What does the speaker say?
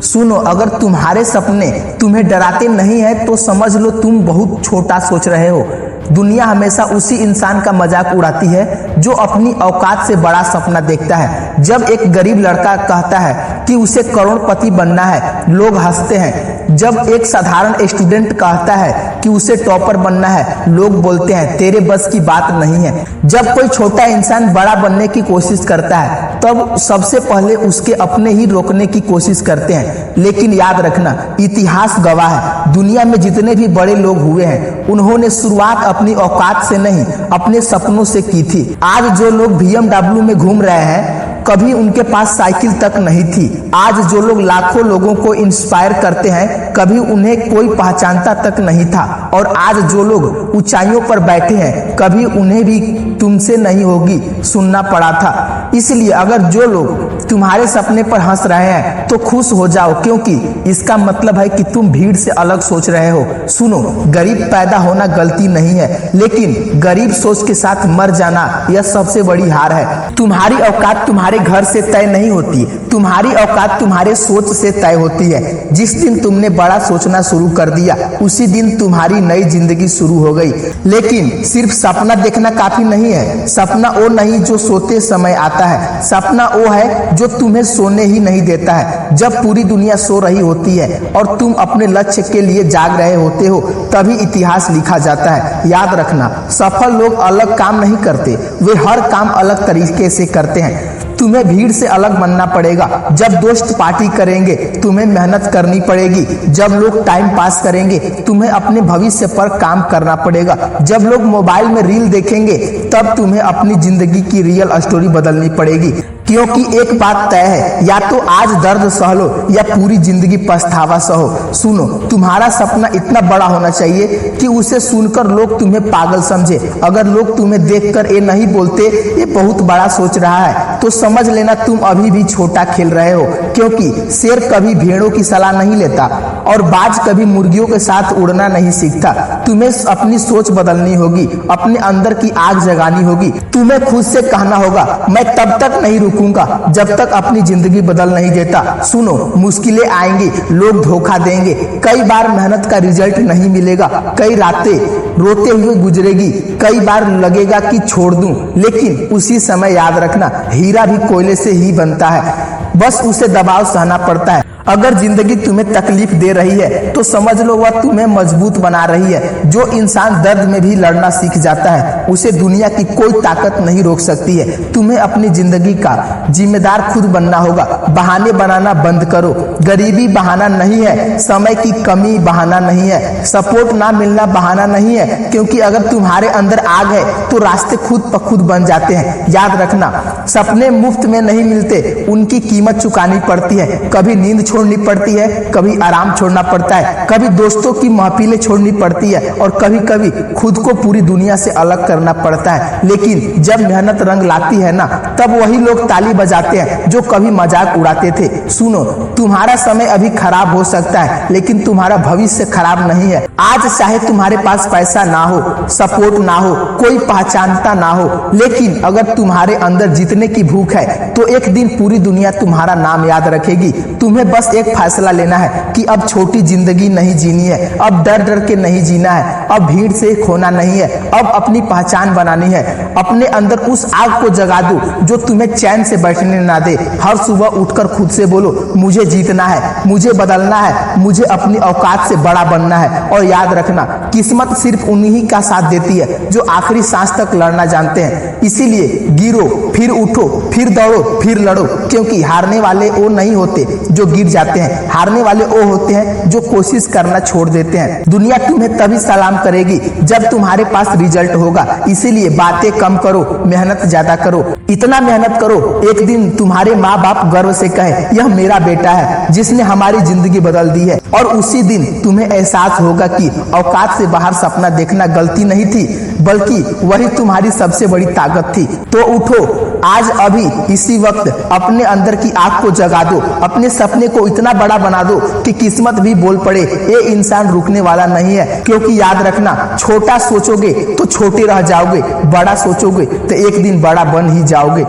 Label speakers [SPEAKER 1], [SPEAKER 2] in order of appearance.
[SPEAKER 1] सुनो, अगर तुम्हारे सपने तुम्हें डराते नहीं है तो समझ लो तुम बहुत छोटा सोच रहे हो। दुनिया हमेशा उसी इंसान का मजाक उड़ाती है जो अपनी औकात से बड़ा सपना देखता है। जब एक गरीब लड़का कहता है कि उसे करोड़पति बनना है, लोग हंसते हैं। जब एक साधारण स्टूडेंट कहता है कि उसे टॉपर बनना है, लोग बोलते हैं तेरे बस की बात नहीं है। जब कोई छोटा इंसान बड़ा बनने की कोशिश करता है तब सबसे पहले उसके अपने ही रोकने की कोशिश करते हैं। लेकिन याद रखना, इतिहास गवाह है, दुनिया में जितने भी बड़े लोग हुए हैं उन्होंने शुरुआत अपनी औकात से नहीं, अपने सपनों से की थी। आज जो लोग BMW में घूम रहे हैं, कभी उनके पास साइकिल तक नहीं थी। आज जो लोग लाखों लोगों को इंस्पायर करते हैं, कभी उन्हें कोई पहचानता तक नहीं था। और आज जो लोग ऊंचाइयों पर बैठे हैं, कभी उन्हें भी तुमसे नहीं होगी सुनना पड़ा था। इसलिए अगर जो लोग तुम्हारे सपने पर हंस रहे हैं तो खुश हो जाओ, क्योंकि इसका मतलब है कि तुम भीड़ से अलग सोच रहे हो। सुनो, गरीब पैदा होना गलती नहीं है, लेकिन गरीब सोच के साथ मर जाना यह सबसे बड़ी हार है। तुम्हारी औकात तुम्हारे घर से तय नहीं होती, तुम्हारी औकात तुम्हारे सोच से तय होती है। जिस दिन तुमने बड़ा सोचना शुरू कर दिया, उसी दिन तुम्हारी नई जिंदगी शुरू हो गई। लेकिन सिर्फ सपना देखना काफी नहीं है। सपना वो नहीं जो सोते समय आता है, सपना वो है जो तुम्हें सोने ही नहीं देता है। जब पूरी दुनिया सो रही होती है और तुम अपने लक्ष्य के लिए जाग रहे होते हो, तभी इतिहास लिखा जाता है। याद रखना, सफल लोग अलग काम नहीं करते, वे हर काम अलग तरीके से करते हैं। तुम्हें भीड़ से अलग बनना पड़ेगा। जब दोस्त पार्टी करेंगे, तुम्हें मेहनत करनी पड़ेगी। जब लोग टाइम पास करेंगे, तुम्हें अपने भविष्य पर काम करना पड़ेगा। जब लोग मोबाइल में रील देखेंगे, तब तुम्हें अपनी जिंदगी की रियल स्टोरी बदलनी पड़ेगी। क्योंकि एक बात तय है, या तो आज दर्द सह लो या पूरी जिंदगी पछतावा सहो। सुनो, तुम्हारा सपना इतना बड़ा होना चाहिए कि उसे सुनकर लोग तुम्हें पागल समझे। अगर लोग तुम्हें देखकर ये नहीं बोलते ये बहुत बड़ा सोच रहा है, तो समझ लेना तुम अभी भी छोटा खेल रहे हो। क्योंकि शेर कभी भेड़ों की सलाह नहीं लेता और बाज कभी मुर्गियों के साथ उड़ना नहीं सीखता। तुम्हें अपनी सोच बदलनी होगी, अपने अंदर की आग जगानी होगी। तुम्हें खुद से कहना होगा, मैं तब तक नहीं रुकूंगा जब तक अपनी जिंदगी बदल नहीं देता। सुनो, मुश्किलें आएंगी, लोग धोखा देंगे, कई बार मेहनत का रिजल्ट नहीं मिलेगा, कई रातें रोते हुए गुजरेगी, कई बार लगेगा कि छोड़ दूं। लेकिन उसी समय याद रखना, हीरा भी कोयले से ही बनता है, बस उसे दबाव सहना पड़ता है। अगर जिंदगी तुम्हें तकलीफ दे रही है तो समझ लो वह तुम्हें मजबूत बना रही है। जो इंसान दर्द में भी लड़ना सीख जाता है, उसे दुनिया की कोई ताकत नहीं रोक सकती है। तुम्हें अपनी जिंदगी का जिम्मेदार खुद बनना होगा। बहाने बनाना बंद करो। गरीबी बहाना नहीं है, समय की कमी बहाना नहीं है, सपोर्ट ना मिलना बहाना नहीं है। क्योंकि अगर तुम्हारे अंदर आग है तो रास्ते खुद ब खुद बन जाते हैं। याद रखना, सपने मुफ्त में नहीं मिलते, उनकी कीमत चुकानी पड़ती है। कभी नींद छोड़नी पड़ती है, कभी आराम छोड़ना पड़ता है, कभी दोस्तों की महफिलें छोड़नी पड़ती है और कभी कभी खुद को पूरी दुनिया से अलग करना पड़ता है। लेकिन जब मेहनत रंग लाती है ना, तब वही लोग ताली बजाते हैं जो कभी मजाक उड़ाते थे। सुनो, तुम्हारा समय अभी खराब हो सकता है, लेकिन तुम्हारा भविष्य खराब नहीं है। आज चाहे तुम्हारे पास पैसा ना हो, सपोर्ट ना हो, कोई पहचानता ना हो, लेकिन अगर तुम्हारे अंदर जीतने की भूख है तो एक दिन पूरी दुनिया तुम्हारा नाम याद रखेगी। तुम्हें बस एक फैसला लेना है कि अब छोटी जिंदगी नहीं जीनी है, अब डर डर के नहीं जीना है, अब भीड़ से खोना नहीं है, अब अपनी पहचान बनानी है। अपने अंदर उस आग को जगा दो जो तुम्हें चैन से बैठने ना दे। हर सुबह उठकर खुद से बोलो, मुझे जीतना है, मुझे बदलना है, मुझे अपनी औकात से बड़ा बनना है। और याद रखना, किस्मत सिर्फ उन्हीं का साथ देती है जो आखिरी सांस तक लड़ना जानते हैं। इसीलिए गिरो, फिर उठो, फिर दौड़ो, फिर लड़ो। क्योंकि हारने वाले वो नहीं होते जो गिर जाते हैं, हारने वाले वो होते हैं जो कोशिश करना छोड़ देते हैं। दुनिया तुम्हें तभी सलाम करेगी जब तुम्हारे पास रिजल्ट होगा। इसीलिए बातें कम करो, मेहनत ज्यादा करो। इतना मेहनत करो, एक दिन तुम्हारे माँ बाप गर्व से कहे, यह मेरा बेटा है जिसने हमारी जिंदगी बदल दी है। और उसी दिन तुम्हें एहसास होगा कि औकात से बाहर सपना देखना गलती नहीं थी, बल्कि वही तुम्हारी सबसे बड़ी ताकत थी। तो उठो, आज अभी इसी वक्त अपने अंदर की आग को जगा दो, अपने सपने को इतना बड़ा बना दो कि किस्मत भी बोल पड़े, ये इंसान रुकने वाला नहीं है। क्योंकि याद रखना, छोटा सोचोगे तो छोटे रह जाओगे, बड़ा सोचोगे तो एक दिन बड़ा बन ही जाओगे।